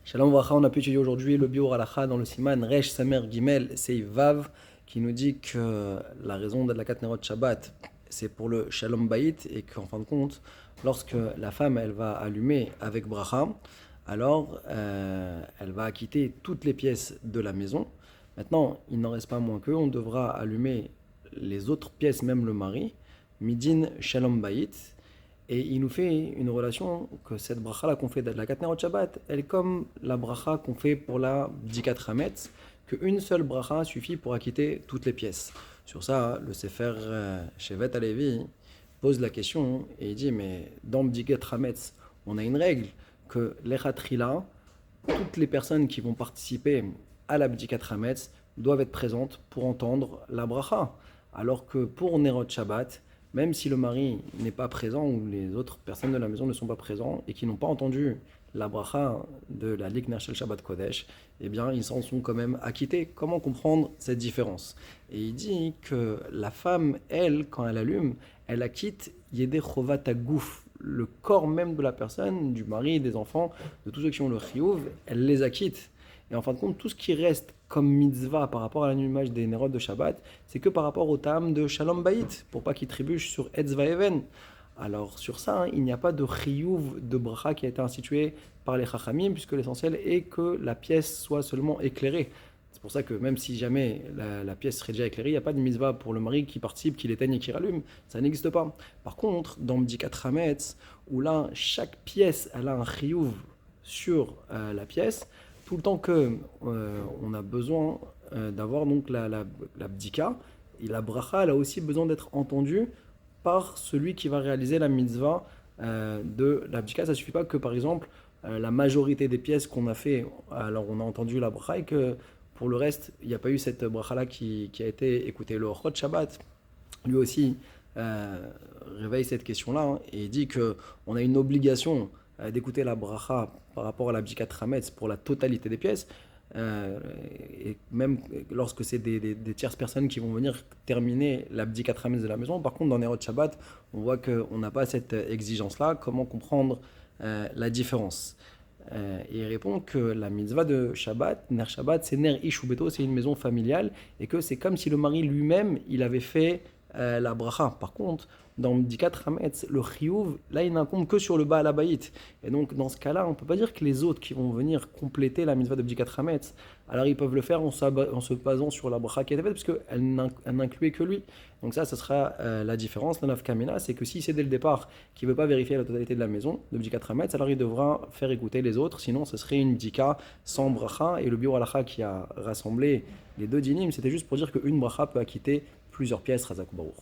Shalom Vracha, on a pu étudier aujourd'hui le Biur Halacha dans le Siman Resh Samer Gimel Seiv Vav qui nous dit que la raison de la Nerot Shabbat c'est pour le Shalom Bayit et qu'en fin de compte, lorsque la femme elle va allumer avec Bracha, alors elle va acquitter toutes les pièces de la maison. Maintenant, il n'en reste pas moins que on devra allumer les autres pièces, même le mari, Midin Shalom Bayit. Et il nous fait une relation que cette bracha là qu'on fait de la Nerot Shabbat, elle est comme la bracha qu'on fait pour la Bdikat Hametz, qu'une seule bracha suffit pour acquitter toutes les pièces. Sur ça, le Sefer Shevet Alevi pose la question et il dit mais dans Bdikat Hametz, on a une règle que l'Echatrila, toutes les personnes qui vont participer à la Bdikat Hametz doivent être présentes pour entendre la bracha. Alors que pour Nerot Shabbat, même si le mari n'est pas présent ou les autres personnes de la maison ne sont pas présents et qui n'ont pas entendu la bracha de la Likner Shel Shabbat Kodesh, eh bien ils s'en sont quand même acquittés. Comment comprendre cette différence? Et il dit que la femme, elle, quand elle allume, elle acquitte Yedei Chovat Hagouf, le corps même de la personne, du mari, des enfants, de tous ceux qui ont le chiyuv, elle les acquitte. Et en fin de compte, tout ce qui reste comme mitzvah par rapport à l'allumage des Nerot de Shabbat, c'est que par rapport au tam de Shalom Bayit, pour pas qu'il trébuche sur Etz Vaeven. Alors sur ça, il n'y a pas de chiyuv de bracha qui a été institué par les chachamim, puisque l'essentiel est que la pièce soit seulement éclairée. C'est pour ça que même si jamais la pièce serait déjà éclairée, il n'y a pas de mitzvah pour le mari qui participe, qui l'éteigne et qui rallume. Ça n'existe pas. Par contre, dans Bdikat Hametz, où là, chaque pièce elle a un chiyuv sur la pièce, tout le temps que on a besoin d'avoir donc la bdika, et la bracha, elle a aussi besoin d'être entendue par celui qui va réaliser la mitzvah de la bdika. Ça ne suffit pas que, par exemple, la majorité des pièces qu'on a fait, alors on a entendu la bracha et que pour le reste, il n'y a pas eu cette bracha-là qui a été écoutée. Le Chod Shabbat, lui aussi, réveille cette question-là hein, et dit qu'on a une obligation d'écouter la bracha par rapport à la Bdikat Hametz pour la totalité des pièces, et même lorsque c'est des tierces personnes qui vont venir terminer la Bdikat Hametz de la maison. Par contre, dans Nerot Shabbat, on voit qu'on n'a pas cette exigence-là. Comment comprendre la différence? Et il répond que la mitzvah de Shabbat, Ner Shabbat, c'est Ner Ish Ubeto, c'est une maison familiale, et que c'est comme si le mari lui-même, il avait fait la bracha. Par contre, dans Bdikat Hametz, le chiyuv, là, il n'incombe que sur le Baal Habayit. Et donc, dans ce cas-là, on ne peut pas dire que les autres qui vont venir compléter la mitzvah de Bdikat Hametz, alors ils peuvent le faire en se basant sur la bracha qui a été faite, parce qu'elle n'incluait que lui. Donc ça sera la différence. La nafkamina, c'est que si c'est dès le départ qu'il ne veut pas vérifier la totalité de la maison de Bdikat Hametz, alors il devra faire écouter les autres, sinon ce serait une bdika sans bracha. Et le biur halacha qui a rassemblé les deux dinim, c'était juste pour dire qu'une bracha peut acquitter plusieurs pièces, Razak Baruch.